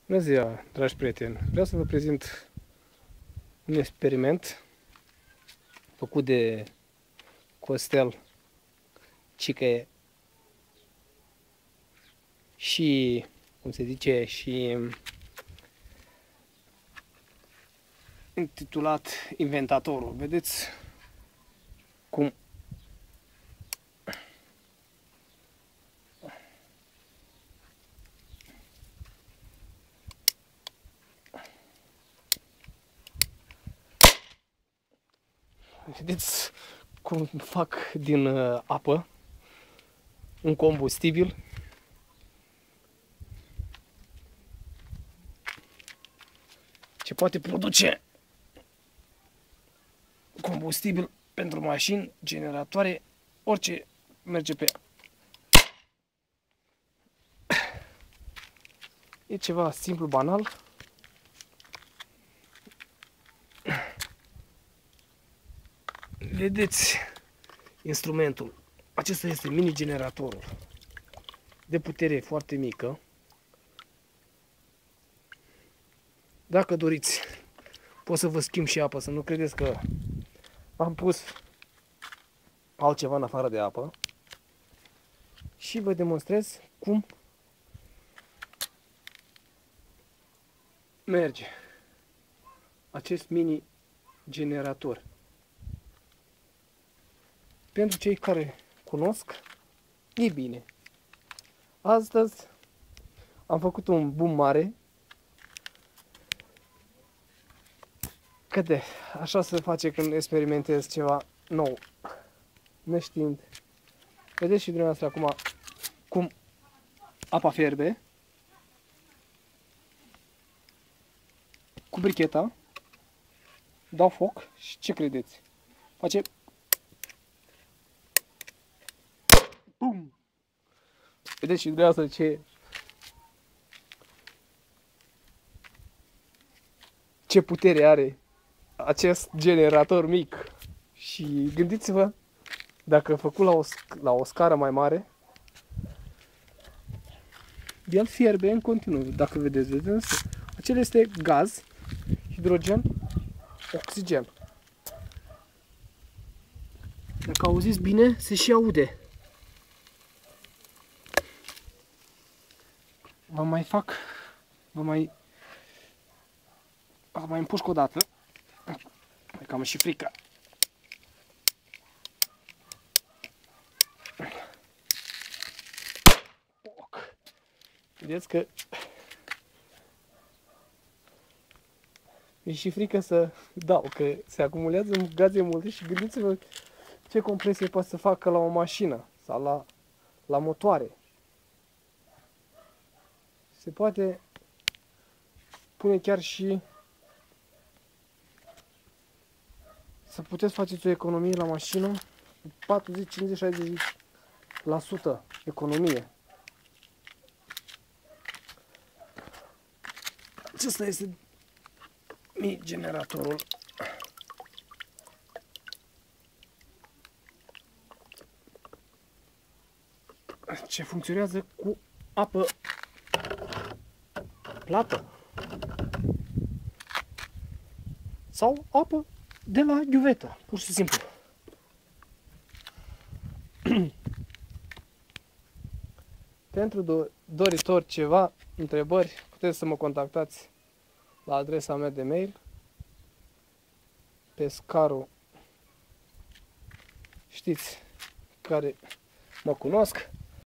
Bună ziua, dragi prieteni! Vreau să vă prezint un experiment făcut de Costel Cică și, cum se zice, și intitulat Inventatorul. Vedeți cum fac din apă un combustibil ce poate produce combustibil pentru mașini, generatoare, orice merge pe ea. E ceva simplu, banal. Vedeți instrumentul. Acesta este mini-generatorul de putere foarte mică. Dacă doriți, pot să vă schimb și apă, să nu credeți că am pus altceva în afară de apă. Și vă demonstrez cum merge acest mini-generator. Pentru cei care cunosc, e bine. Astăzi am făcut un boom mare. Așa se face când experimentez ceva nou, neștiind. Vedeți și dumneavoastră acum cum apa fierbe cu bricheta, dau foc și ce credeți? Face bum! Vedeți și dumneavoastră ce putere are acest generator mic. Și gândiți-vă, dacă făcut la o scară mai mare, el fierbe în continuu. Dacă vedeți, acela este gaz, hidrogen, oxigen. Dacă auziți bine, se și aude. Vă mai împușc o dată. Că am și frică. Vedeți că e și frică să dau, că se acumulează gaze multe și gândiți-vă ce compresie poate să facă la o mașină sau la motoare. Se poate pune chiar și să puteți faceți o economie la mașină, 40, 50, 60% economie. Acesta este generatorul. Ce funcționează cu apă plată sau apă de la ghiuvetă, pur și simplu. Pentru doritori ceva întrebări, puteți să mă contactați la adresa mea de mail pescaru, știți, care mă cunosc.